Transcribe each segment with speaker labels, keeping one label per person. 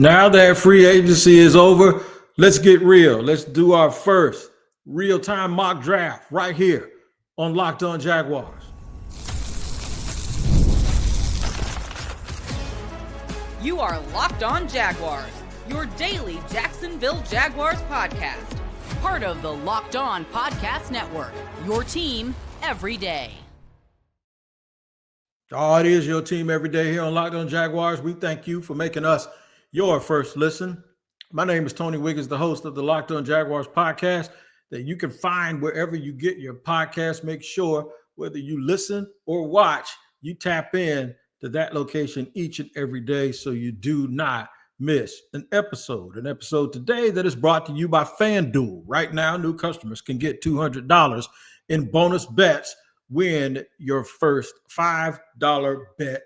Speaker 1: Now that free agency is over, let's get real. Let's do our first real-time mock draft right here on Locked On Jaguars.
Speaker 2: You are Locked On Jaguars, your daily Jacksonville Jaguars podcast. Part of the Locked On Podcast Network, your team every day.
Speaker 1: Oh, it is your team every day here on Locked On Jaguars. We thank you for making us your first listen. My name is Tony Wiggins, the host of the Locked On Jaguars podcast that you can find wherever you get your podcast. Make sure whether you listen or watch, you tap in to that location each and every day so you do not miss an episode. An episode today that is brought to you by FanDuel. Right now, new customers can get $200 in bonus bets when your first $5 bet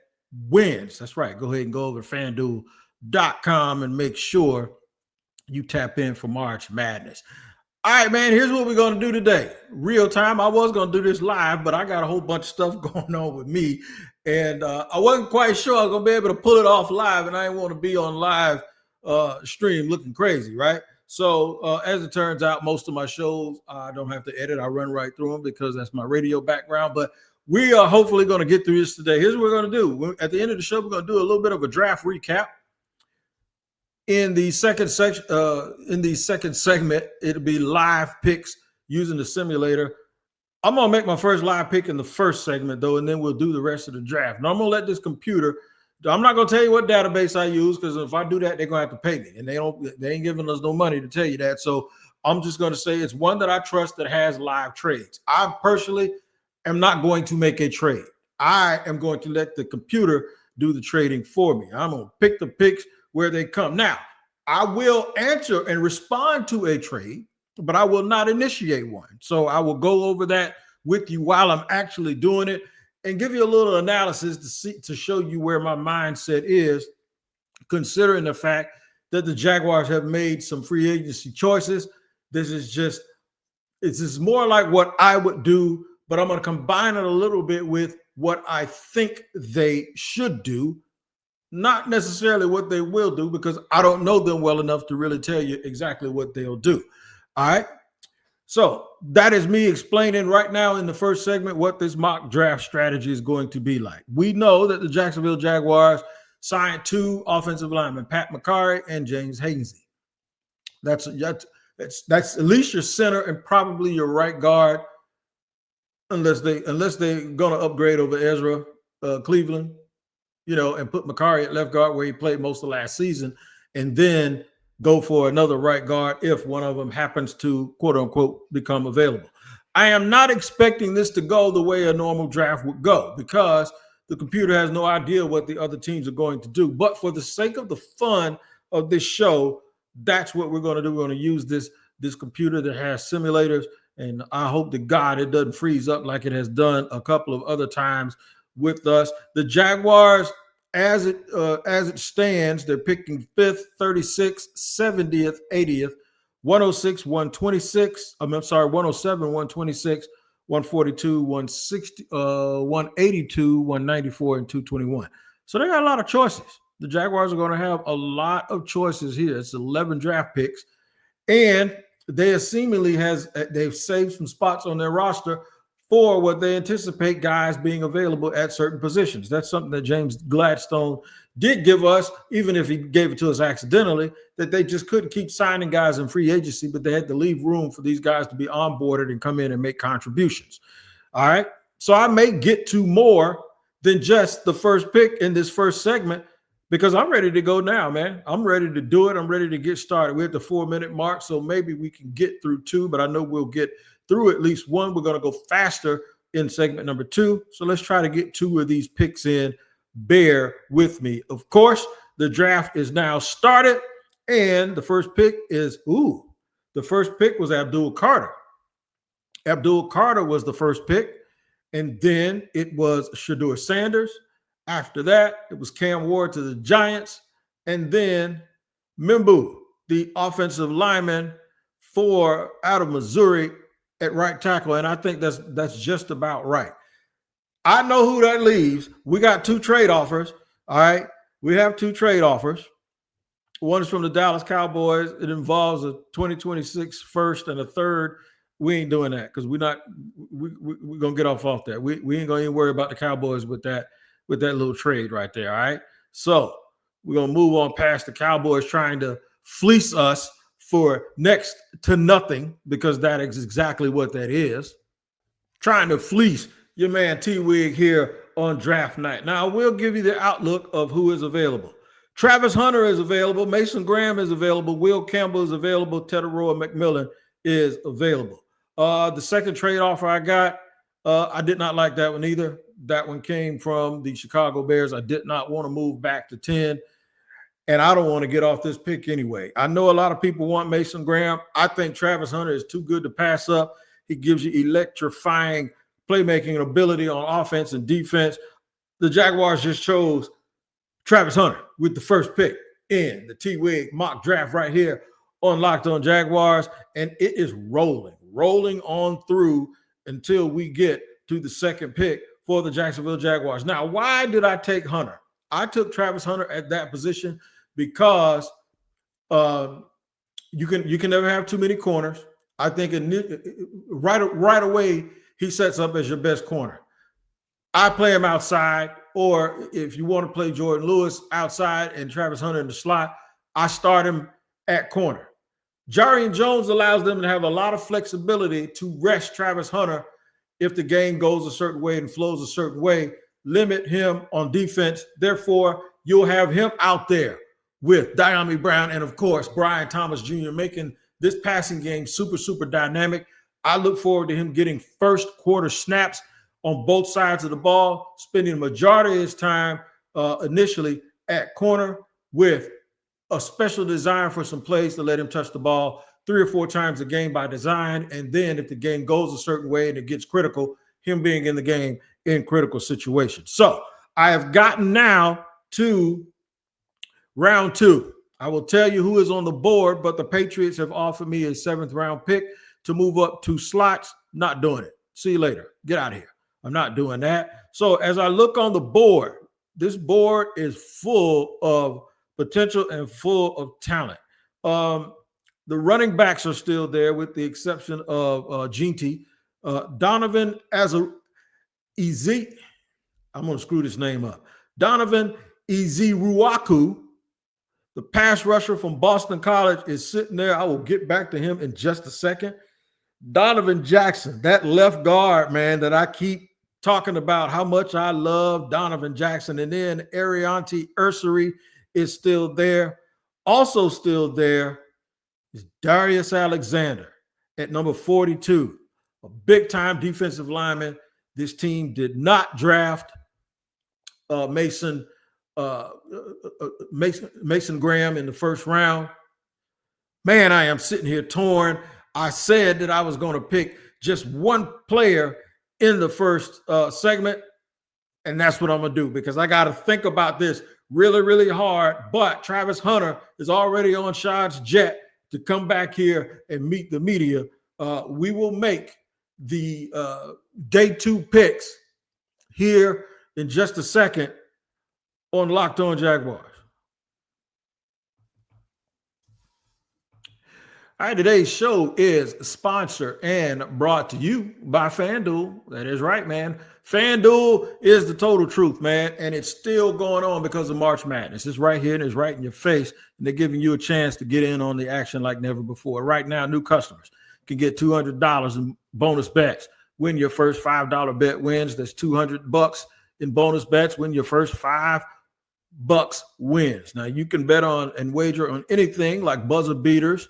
Speaker 1: wins. That's right. Go ahead and go over to FanDuel.com and make sure you tap in for March Madness. All right, man, here's what we're going to do today. Real time. I was going to do this live, but I got a whole bunch of stuff going on with me. And I wasn't quite sure I was going to be able to pull it off live, and I didn't want to be on live stream looking crazy, right? So as it turns out, most of my shows, I don't have to edit. I run right through them because that's my radio background. But we are hopefully going to get through this today. Here's what we're going to do. At the end of the show, we're going to do a little bit of a draft recap. In the second section, segment, it'll be live picks using the simulator. I'm going to make my first live pick in the first segment, though, and then we'll do the rest of the draft. Now, I'm going to let this computer – I'm not going to tell you what database I use because if I do that, they're going to have to pay me, and they ain't giving us no money to tell you that. So I'm just going to say it's one that I trust that has live trades. I personally am not going to make a trade. I am going to let the computer do the trading for me. I'm going to pick the picks where they come. Now, I will answer and respond to a trade, but I will not initiate one. So I will go over that with you while I'm actually doing it and give you a little analysis to show you where my mindset is, considering the fact that the Jaguars have made some free agency choices. This is more like what I would do, but I'm going to combine it a little bit with what I think they should do. Not necessarily what they will do because I don't know them well enough to really tell you exactly what they'll do. All right. So that is me explaining right now in the first segment what this mock draft strategy is going to be like. We know that the Jacksonville Jaguars signed two offensive linemen, Pat McCarry and James Hainsey. That's at least your center and probably your right guard, unless they're going to upgrade over Ezra Cleveland. And put McCarry at left guard where he played most of last season, and then go for another right guard if one of them happens to, quote unquote, become available. I am not expecting this to go the way a normal draft would go because the computer has no idea what the other teams are going to do. But for the sake of the fun of this show, that's what we're going to do. We're going to use this computer that has simulators, and I hope to God it doesn't freeze up like it has done a couple of other times with us. The Jaguars, as it stands, they're picking 5th, 36th, 70th, 80th, 106, 126. 107, 126, 142, 160, 182, 194, and 221. So they got a lot of choices. The Jaguars are going to have a lot of choices here. It's 11 draft picks, and they've saved some spots on their roster for what they anticipate guys being available at certain positions. That's something that James Gladstone did give us, even if he gave it to us accidentally, that they just couldn't keep signing guys in free agency, but they had to leave room for these guys to be onboarded and come in and make contributions. All right. So I may get to more than just the first pick in this first segment because I'm ready to go now, man. I'm ready to do it. I'm ready to get started. We're at the 4-minute mark, so maybe we can get through two, but I know we'll get through at least one. We're going to go faster in segment number 2. So let's try to get 2 of these picks in. Bear with me. Of course, the draft is now started, and the first pick was Abdul Carter. Abdul Carter was the first pick, and then it was Shedeur Sanders. After that, it was Cam Ward to the Giants, and then Mimbu, the offensive lineman out of Missouri, at right tackle, and I think that's just about right. I know who that leaves. We got 2 trade offers. All right. We have 2 trade offers. One is from the Dallas Cowboys. It involves a 2026 first and a third. We ain't doing that because we're gonna get off that. We ain't gonna even worry about the Cowboys with that little trade right there. All right. So we're gonna move on past the Cowboys trying to fleece us for next to nothing, because that is exactly what that is. Trying to fleece your man T Wig here on draft night. Now, I will give you the outlook of who is available. Travis Hunter is available. Mason Graham is available. Will Campbell is available. Teteroa McMillan is available. The second trade offer I got, I did not like that one either. That one came from the Chicago Bears. I did not want to move back to 10, and I don't want to get off this pick anyway. I know a lot of people want Mason Graham. I think Travis Hunter is too good to pass up. He gives you electrifying playmaking ability on offense and defense. The Jaguars just chose Travis Hunter with the first pick in the T-Wig mock draft right here on Locked On Jaguars, and it is rolling on through until we get to the second pick for the Jacksonville Jaguars. Now, why did I take Hunter? I took Travis Hunter at that position because you can never have too many corners. I think right away he sets up as your best corner. I play him outside, or if you want to play Jordan Lewis outside and Travis Hunter in the slot, I start him at corner. Jarian Jones allows them to have a lot of flexibility to rest Travis Hunter if the game goes a certain way and flows a certain way, limit him on defense. Therefore, you'll have him out there with Diami Brown and, of course, Brian Thomas Jr. making this passing game super, super dynamic. I look forward to him getting first quarter snaps on both sides of the ball, spending the majority of his time initially at corner with a special design for some plays to let him touch the ball 3 or 4 times a game by design. And then if the game goes a certain way and it gets critical, him being in the game in critical situations. So I have gotten now to round 2. I will tell you who is on the board, but the Patriots have offered me a 7th round pick to move up 2 slots. Not doing it. See you later. Get out of here. I'm not doing that. So as I look on the board, this board is full of potential and full of talent. The running backs are still there with the exception of Ginty. Donovan I'm going to screw this name up. Donovan Ezeruaku, the pass rusher from Boston College, is sitting there. I will get back to him in just a second. Donovan Jackson, that left guard, man, that I keep talking about how much I love Donovan Jackson. And then Arianti Ursary is still there. Also still there is Darius Alexander at number 42, a big-time defensive lineman. This team did not draft Mason Graham in the first round. Man, I am sitting here torn. I said that I was going to pick just one player in the first segment, and that's what I'm going to do because I got to think about this really, really hard. But Travis Hunter is already on Shad's jet to come back here and meet the media. We will make the day 2 picks here in just a second on Locked On Jaguars. All right, today's show is sponsored and brought to you by FanDuel. That is right, man. FanDuel is the total truth, man, and it's still going on because of March Madness. It's right here and it's right in your face, and they're giving you a chance to get in on the action like never before. Right now, new customers can get $200 in bonus bets. Win your first $5 bet wins. That's $200 in bonus bets. Win your first $5 wins. Now, you can bet on and wager on anything like buzzer beaters.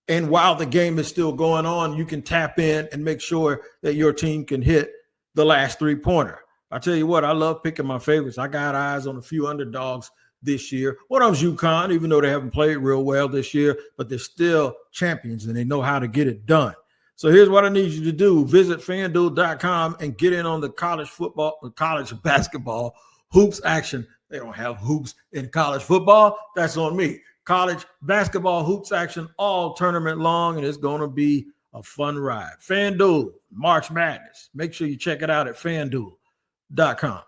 Speaker 1: And while the game is still going on, you can tap in and make sure that your team can hit the last 3-pointer. I tell you what, I love picking my favorites. I got eyes on a few underdogs this year. One of them's UConn, even though they haven't played real well this year, but they're still champions and they know how to get it done. So here's what I need you to do. Visit FanDuel.com and get in on the college football, college basketball hoops action. They don't have hoops in college football. That's on me. College basketball hoops action all tournament long, and it's going to be a fun ride. FanDuel, March Madness. Make sure you check it out at FanDuel.com.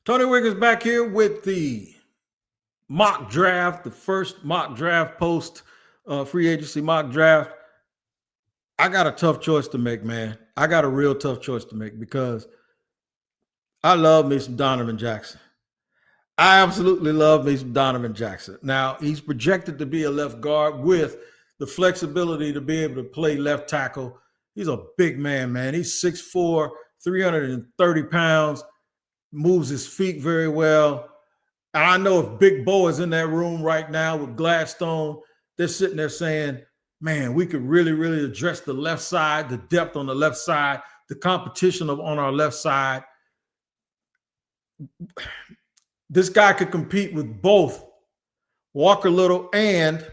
Speaker 1: Tony Wiggins back here with the mock draft, the first mock draft post free agency mock draft. I got a tough choice to make, man. I got a real tough choice to make because I love me some Donovan Jackson. I absolutely love me some Donovan Jackson. Now, he's projected to be a left guard with the flexibility to be able to play left tackle. He's a big man. He's 6'4", 330 pounds, moves his feet very well. And I know if Big Bo is in that room right now with Gladstone, they're sitting there saying, man, we could really, really address the left side, the depth on the left side, the competition on our left side. This guy could compete with both Walker Little, and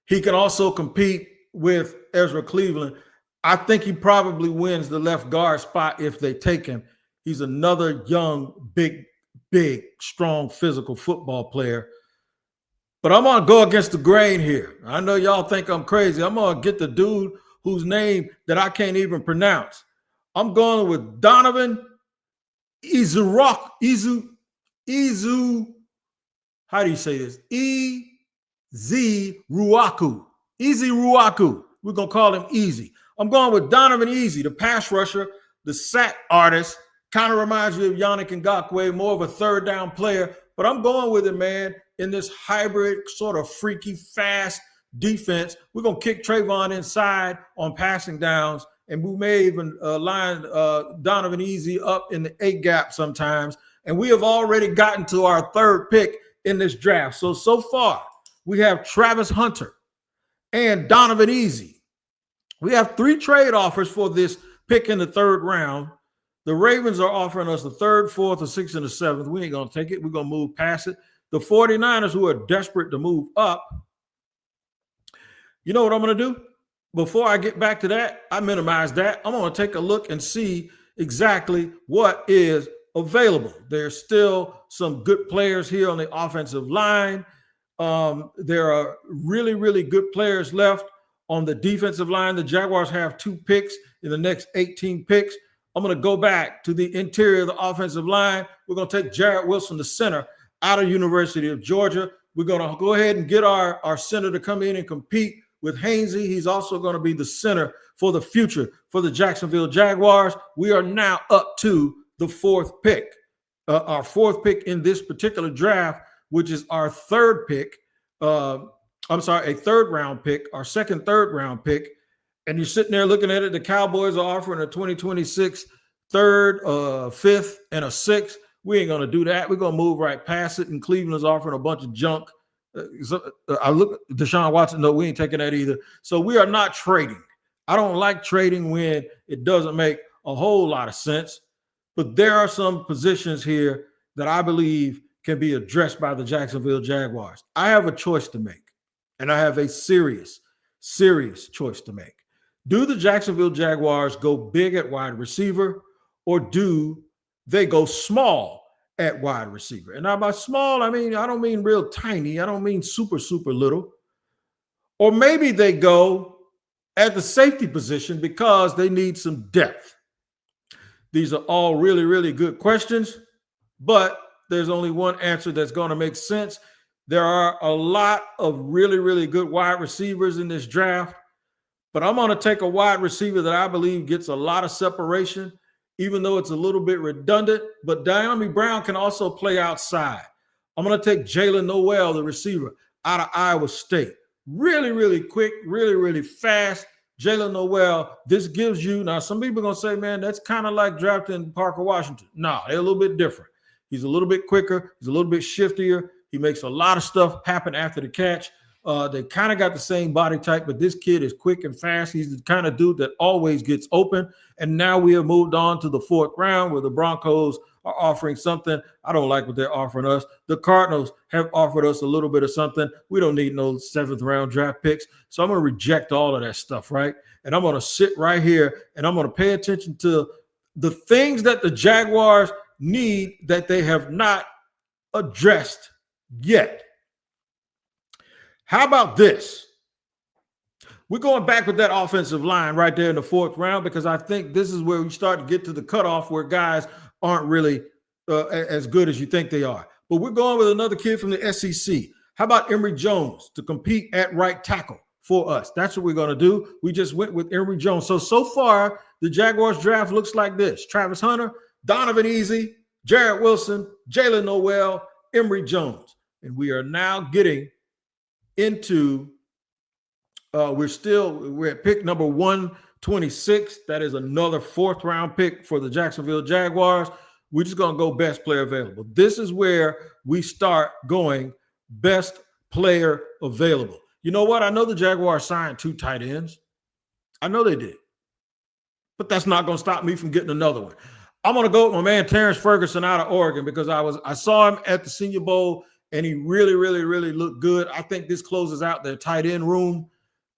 Speaker 1: he can also compete with Ezra Cleveland. I think he probably wins the left guard spot if they take him. He's another young, big, strong, physical football player. But I'm going to go against the grain here. I know y'all think I'm crazy. I'm going to get the dude whose name that I can't even pronounce. I'm going with Donovan Izu. How do you say this? Easy Ruaku. Easy Ruaku. We're going to call him Easy. I'm going with Donovan Easy, the pass rusher, the sack artist. Kind of reminds you of Yannick Ngakoue, more of a third down player. But I'm going with it, man, in this hybrid, sort of freaky, fast defense. We're going to kick Trayvon inside on passing downs, and we may even line Donovan Easy up in the 8 gap sometimes. And we have already gotten to our third pick in this draft. So far, we have Travis Hunter and Donovan Easy. We have 3 trade offers for this pick in the 3rd round. The Ravens are offering us the 3rd, 4th, or 6th, and the 7th. We ain't going to take it. We're going to move past it. The 49ers, who are desperate to move up, you know what I'm going to do? Before I get back to that, I minimize that. I'm going to take a look and see exactly what is available. There's still some good players here on the offensive line. There are really, really good players left on the defensive line. The Jaguars have 2 picks in the next 18 picks. I'm going to go back to the interior of the offensive line. We're going to take Jarrett Wilson, the center, out of University of Georgia. We're going to go ahead and get our center to come in and compete with Hainsey. He's also going to be the center for the future for the Jacksonville Jaguars. We are now up to the 4th pick, our 4th pick in this particular draft, which is our 3rd pick. A 3rd round pick, our 2nd, 3rd round pick. And you're sitting there looking at it. The Cowboys are offering a 2026 3rd, 5th, and a 6th. We ain't going to do that. We're going to move right past it. And Cleveland's offering a bunch of junk. I look at Deshaun Watson. No, we ain't taking that either. So we are not trading. I don't like trading when it doesn't make a whole lot of sense. But there are some positions here that I believe can be addressed by the Jacksonville Jaguars. I have a choice to make, and I have a serious choice to make. Do the Jacksonville Jaguars go big at wide receiver, or do they go small at wide receiver? And now by small, I don't mean real tiny. I don't mean super, super little. Or maybe they go at the safety position because they need some depth. These are all really, really good questions, but there's only one answer that's going to make sense. There are a lot of really, really good wide receivers in this draft, but I'm going to take a wide receiver that I believe gets a lot of separation, even though it's a little bit redundant. But Diami Brown can also play outside. I'm going to take Jaylen Noel, the receiver, out of Iowa State. Really, really quick, really, really fast. Jaylen Noel, this gives you, now some people are going to say, man, that's kind of like drafting Parker Washington. No, they're a little bit different. He's a little bit quicker. He's a little bit shiftier. He makes a lot of stuff happen after the catch. They kind of got the same body type, but this kid is quick and fast. He's the kind of dude that always gets open. And now we have moved on to the 4th round where the Broncos are offering something. I don't like what they're offering us. The Cardinals have offered us a little bit of something. We don't need no 7th round draft picks. So I'm going to reject all of that stuff, right? And I'm going to sit right here and I'm going to pay attention to the things that the Jaguars need that they have not addressed yet. How about this? We're going back with that offensive line right there in the 4th round because I think this is where we start to get to the cutoff where guys aren't really as good as you think they are. But we're going with another kid from the SEC. How about Emory Jones to compete at right tackle for us? That's what we're going to do. We just went with Emory Jones. So far, the Jaguars draft looks like this: Travis Hunter, Donovan Easy, Jarrett Wilson, Jaylen Noel, Emory Jones. And we are now getting into, we're at pick number 126. That is another 4th round pick for the Jacksonville Jaguars. We're just going to go best player available. This is where we start going best player available. You know what? I know the Jaguars signed 2 tight ends. I know they did. But that's not going to stop me from getting another one. I'm going to go with my man Terrence Ferguson out of Oregon because I saw him at the Senior Bowl and he really looked good. I think this closes out their tight end room.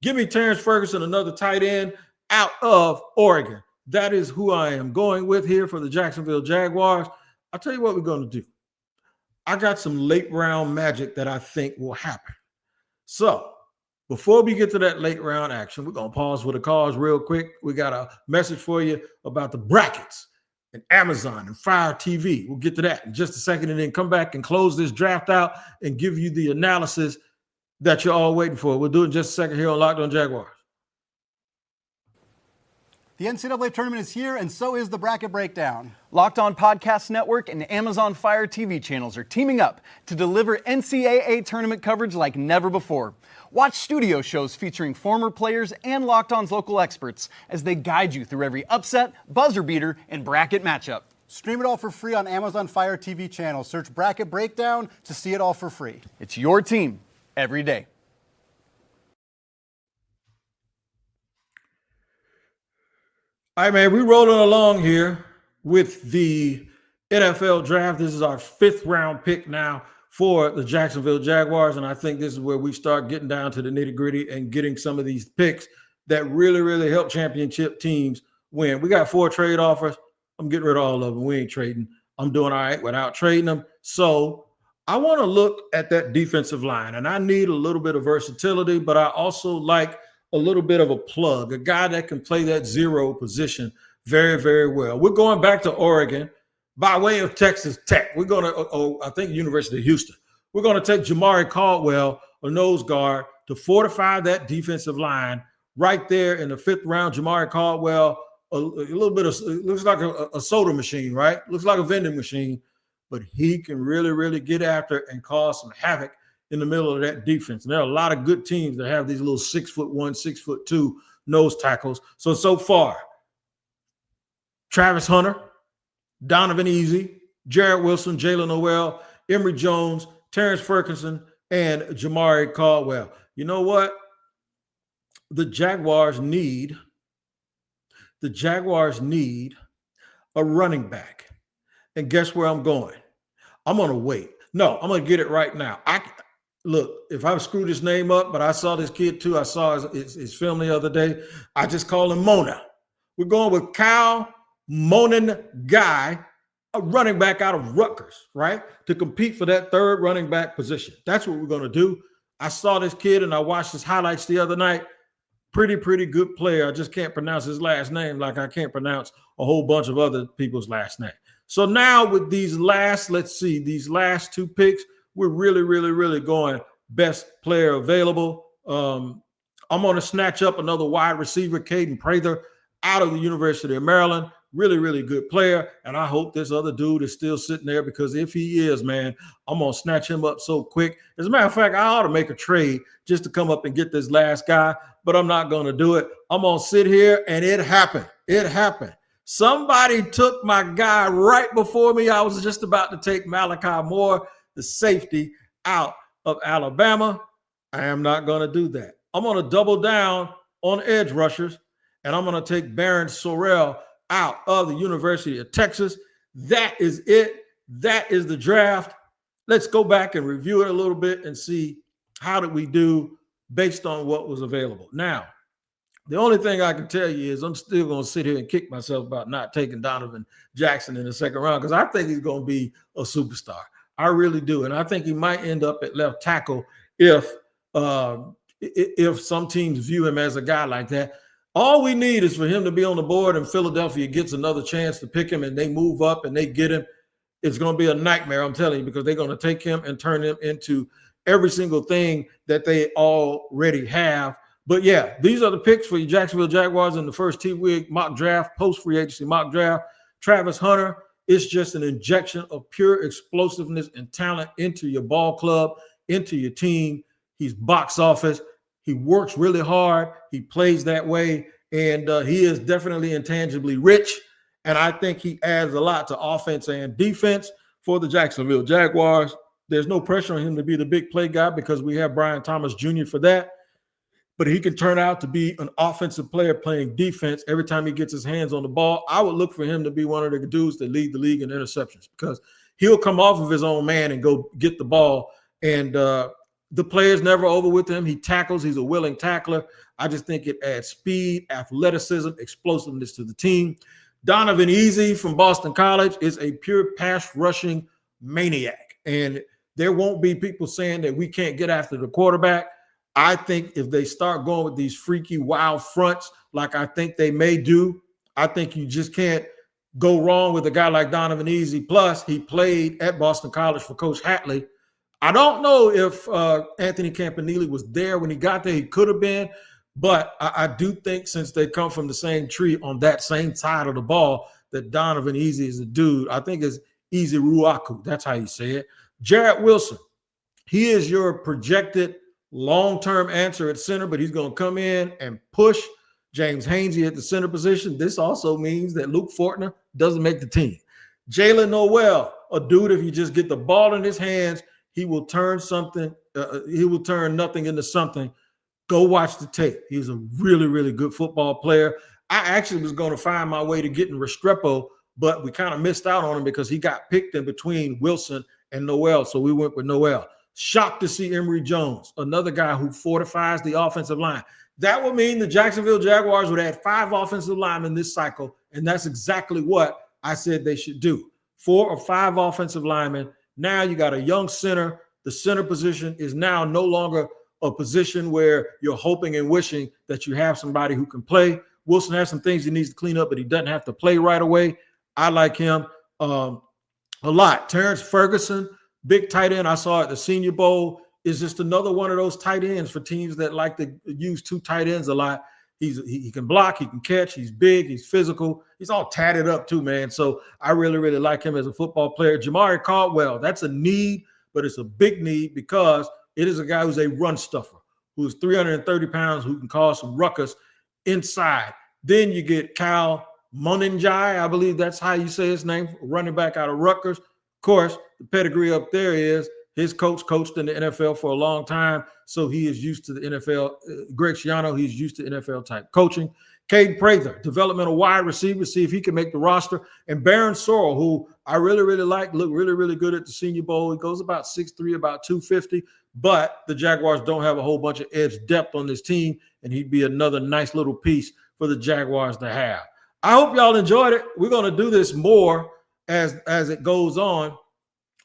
Speaker 1: Give me Terrence Ferguson, another tight end out of Oregon. That is who I am going with here for the Jacksonville Jaguars. I'll tell you what we're going to do. I got some late round magic that I think will happen. So before we get to that late round action, we're going to pause for the calls real quick. We got a message for you about the brackets and Amazon and Fire TV. We'll get to that in just a second and then come back and close this draft out and give you the analysis that you're all waiting for. We'll do it in just a second here on Locked On Jaguars.
Speaker 3: The NCAA tournament is here, and so is the bracket breakdown.
Speaker 4: Locked On Podcast Network and Amazon Fire TV channels are teaming up to deliver NCAA tournament coverage like never before. Watch studio shows featuring former players and Locked On's local experts as they guide you through every upset, buzzer beater, and bracket matchup.
Speaker 3: Stream it all for free on Amazon Fire TV channel. Search Bracket Breakdown to see it all for free.
Speaker 4: It's your team every day.
Speaker 1: All right, man, we're rolling along here with the NFL draft. This is our 5th round pick now for the Jacksonville Jaguars, and I think this is where we start getting down to the nitty-gritty and getting some of these picks that really help championship teams win. We got 4 trade offers. I'm getting rid of all of them. We ain't trading. I'm doing all right without trading them. So I want to look at that defensive line, and I need a little bit of versatility, but I also like a little bit of a plug, a guy that can play that 0 position very well. We're going back to Oregon by way of Texas Tech. We're going to, I think, University of Houston. We're going to take Jamari Caldwell, a nose guard, to fortify that defensive line right there in the 5th round. Jamari Caldwell, a little bit of, it looks like a soda machine, right? Looks like a vending machine, but he can really get after and cause some havoc in the middle of that defense. And there are a lot of good teams that have these little 6'1", 6'2" nose tackles. So far, Travis Hunter, Donovan Easy, Jarrett Wilson, Jaylen Noel, Emory Jones, Terrence Ferguson, and Jamari Caldwell. You know what? The Jaguars need a running back. And guess where I'm going? I'm going to wait. No, I'm going to get it right now. Look, if I screwed his name up, but I saw this kid too. I saw his film the other day. I just call him Mona. We're going with Kyle Monin Guy, a running back out of Rutgers, right? To compete for that 3rd running back position. That's what we're going to do. I saw this kid and I watched his highlights the other night. Pretty good player. I just can't pronounce his last name like I can't pronounce a whole bunch of other people's last name. So now with these last 2 picks, we're really going best player available. I'm going to snatch up another wide receiver, Kaden Prather, out of the University of Maryland. Really good player. And I hope this other dude is still sitting there, because if he is, man, I'm going to snatch him up so quick. As a matter of fact, I ought to make a trade just to come up and get this last guy, but I'm not going to do it. I'm going to sit here, and it happened. Somebody took my guy right before me. I was just about to take Malachi Moore, the safety out of Alabama. I am not going to do that. I'm going to double down on edge rushers, and I'm going to take Baron Sorrell out of the University of Texas. That is it. That is the draft. Let's go back and review it a little bit and see how did we do based on what was available. Now, the only thing I can tell you is I'm still going to sit here and kick myself about not taking Donovan Jackson in the 2nd round, because I think he's going to be a superstar. I really do. And I think he might end up at left tackle if some teams view him as a guy like that. All we need is for him to be on the board and Philadelphia gets another chance to pick him and they move up and they get him. it's going to be a nightmare, I'm telling you, because they're going to take him and turn him into every single thing that they already have. But yeah, these are the picks for your Jacksonville Jaguars in the first T-Wig mock draft, post-free agency mock draft. Travis Hunter is just an injection of pure explosiveness and talent into your ball club, into your team. He's box office. He works really hard. He plays that way. And he is definitely intangibly rich. And I think he adds a lot to offense and defense for the Jacksonville Jaguars. There's no pressure on him to be the big play guy because we have Brian Thomas Jr. for that. But he can turn out to be an offensive player playing defense every time he gets his hands on the ball. I would look for him to be one of the dudes that lead the league in interceptions because he'll come off of his own man and go get the ball. And the player's never over with him. He tackles. He's a willing tackler. I just think it adds speed, athleticism, explosiveness to the team. Donovan Easy from Boston College is a pure pass rushing maniac. And there won't be people saying that we can't get after the quarterback. I think if they start going with these freaky wild fronts, like I think they may do, I think you just can't go wrong with a guy like Donovan Easy. Plus, he played at Boston College for Coach Hatley. I don't know if Anthony Campanile was there when he got there. He could have been. But I do think since they come from the same tree on that same side of the ball, that Donovan Easy is a dude. I think it's Easy Ruaku. That's how you say it. Jarrett Wilson. He is your projected long-term answer at center, but he's going to come in and push James Hainsey at the center position. This also means that Luke Fortner doesn't make the team. Jaylen Noel, a dude, if you just get the ball in his hands, he will turn something. He will turn nothing into something. Go watch the tape. He's a really, really good football player. I actually was going to find my way to getting Restrepo, but we kind of missed out on him because he got picked in between Wilson and Noel, so we went with Noel. Shocked to see Emory Jones, another guy who fortifies the offensive line. That would mean the Jacksonville Jaguars would add 5 offensive linemen this cycle, and that's exactly what I said they should do. 4 or 5 offensive linemen. Now you got a young center. The center position is now no longer a position where you're hoping and wishing that you have somebody who can play. Wilson has some things he needs to clean up, but he doesn't have to play right away. I like him a lot. Terrence Ferguson, big tight end I saw at the Senior Bowl, is just another one of those tight ends for teams that like to use 2 tight ends a lot. He can block, he can catch, he's big, he's physical, he's all tatted up too, man. So I really, really like him as a football player. Jamari Caldwell, that's a need, but it's a big need because it is a guy who's a run stuffer, who's 330 pounds, who can cause some ruckus inside. Then you get Kyle Monenjai, I believe that's how you say his name, running back out of Rutgers. Of course, the pedigree up there is his coach coached in the NFL for a long time, so he is used to the NFL. Greg Schiano, he's used to NFL-type coaching. Kaden Prather, developmental wide receiver, see if he can make the roster. And Baron Sorrell, who I really, really like, looked really, really good at the Senior Bowl. He goes about 6'3", about 250, but the Jaguars don't have a whole bunch of edge depth on this team, and he'd be another nice little piece for the Jaguars to have. I hope y'all enjoyed it. We're going to do this more as it goes on,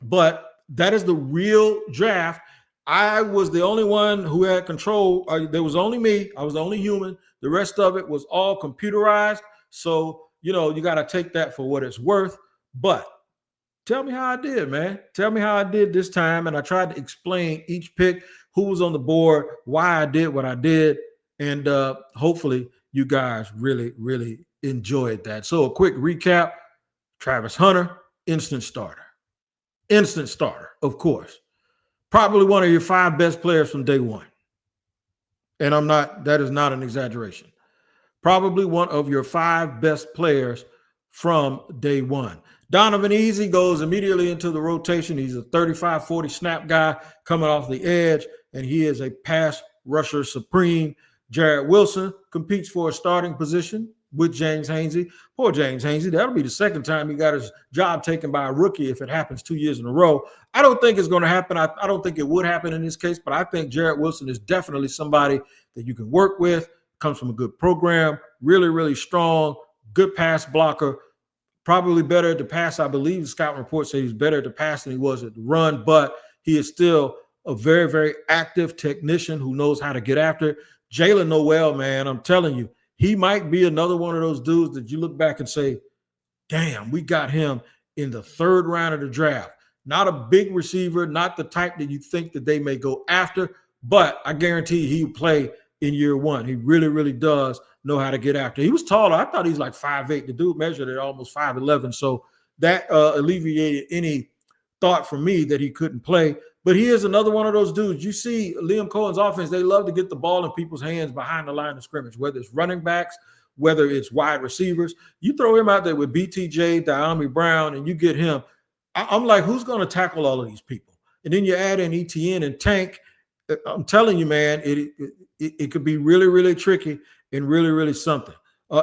Speaker 1: but that is the real draft. I was the only one who had control. There was only me. I was the only human. The rest of it was all computerized. So, you got to take that for what it's worth. But tell me how I did, man. Tell me how I did this time. And I tried to explain each pick, who was on the board, why I did what I did. And hopefully you guys really, really enjoyed that. So a quick recap. Travis Hunter, instant starter. Instant starter, of course. Probably one of your 5 best players from day one. And that is not an exaggeration. Probably one of your 5 best players from day one. Donovan Easy goes immediately into the rotation. He's a 35-40 snap guy coming off the edge, and he is a pass rusher supreme. Jarrett Wilson competes for a starting position with James Hainsey. Poor James Hainsey. That'll be the second time he got his job taken by a rookie if it happens 2 years in a row. I don't think it's going to happen. I don't think it would happen in this case, but I think Jarrett Wilson is definitely somebody that you can work with, comes from a good program, really, really strong, good pass blocker, probably better at the pass. I believe the scouting report said he's better at the pass than he was at the run, but he is still a very, very active technician who knows how to get after it. Jaylen Noel, man, I'm telling you, he might be another one of those dudes that you look back and say, damn, we got him in the 3rd round of the draft. Not a big receiver, not the type that you think that they may go after, but I guarantee he'll play in year 1. He really, really does know how to get after. He was taller. I thought he's like 5'8". The dude measured at almost 5'11". So that alleviated any thought from me that he couldn't play. But he is another one of those dudes. You see Liam Cohen's offense, they love to get the ball in people's hands behind the line of scrimmage, whether it's running backs, whether it's wide receivers. You throw him out there with BTJ, Diami Brown, and you get him. I'm like, who's going to tackle all of these people? And then you add in ETN and Tank. I'm telling you, man, it could be really, really tricky and really, really something.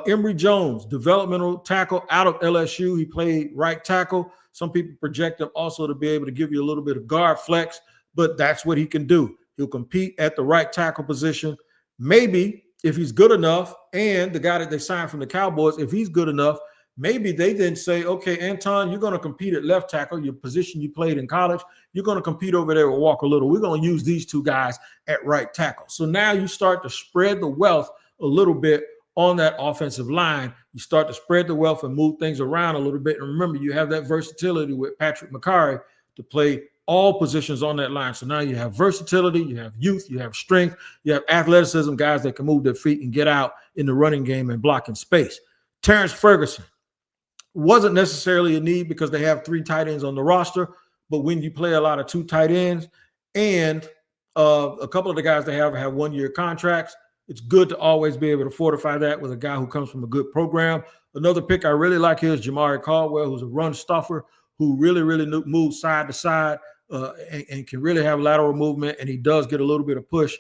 Speaker 1: Emory Jones, developmental tackle out of LSU. He played right tackle. Some people project him also to be able to give you a little bit of guard flex, but that's what he can do. He'll compete at the right tackle position. Maybe if he's good enough, and the guy that they signed from the Cowboys, if he's good enough, maybe they then say, okay, Anton, you're going to compete at left tackle, your position you played in college. You're going to compete over there with Walker Little. We're going to use these 2 guys at right tackle. So now you start to spread the wealth a little bit on that offensive line. You start to spread the wealth and move things around a little bit. And remember, you have that versatility with Patrick McCarry to play all positions on that line. So now you have versatility, you have youth, you have strength, you have athleticism, guys that can move their feet and get out in the running game and block in space. Terrence Ferguson wasn't necessarily a need because they have 3 tight ends on the roster, but when you play a lot of 2 tight ends and a couple of the guys they have 1-year contracts, it's good to always be able to fortify that with a guy who comes from a good program. Another pick I really like here is Jamari Caldwell, who's a run stuffer, who really, really moves side to side and can really have lateral movement, and he does get a little bit of push,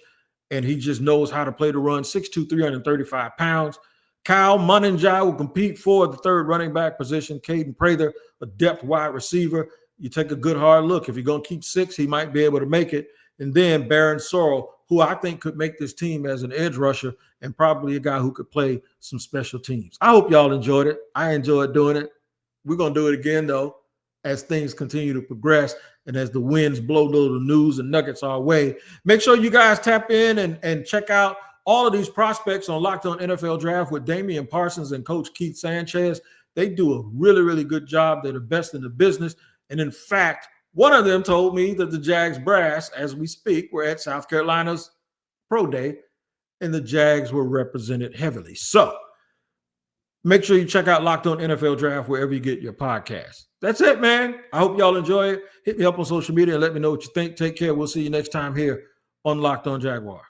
Speaker 1: and he just knows how to play the run. 6'2", 335 pounds. Kyle Munninjai will compete for the 3rd running back position. Kaden Prather, a depth wide receiver. You take a good hard look. If you're going to keep 6, he might be able to make it. And then Baron Sorrell, who I think could make this team as an edge rusher and probably a guy who could play some special teams. I hope y'all enjoyed it. I enjoyed doing it. We're going to do it again, though, as things continue to progress and as the winds blow little news and nuggets our way. Make sure you guys tap in and check out all of these prospects on Locked On NFL Draft with Damian Parsons and Coach Keith Sanchez. They do a really, really good job. They're the best in the business. And in fact, one of them told me that the Jags brass, as we speak, were at South Carolina's Pro Day, and the Jags were represented heavily. So make sure you check out Locked On NFL Draft wherever you get your podcast. That's it, man. I hope y'all enjoy it. Hit me up on social media and let me know what you think. Take care. We'll see you next time here on Locked On Jaguars.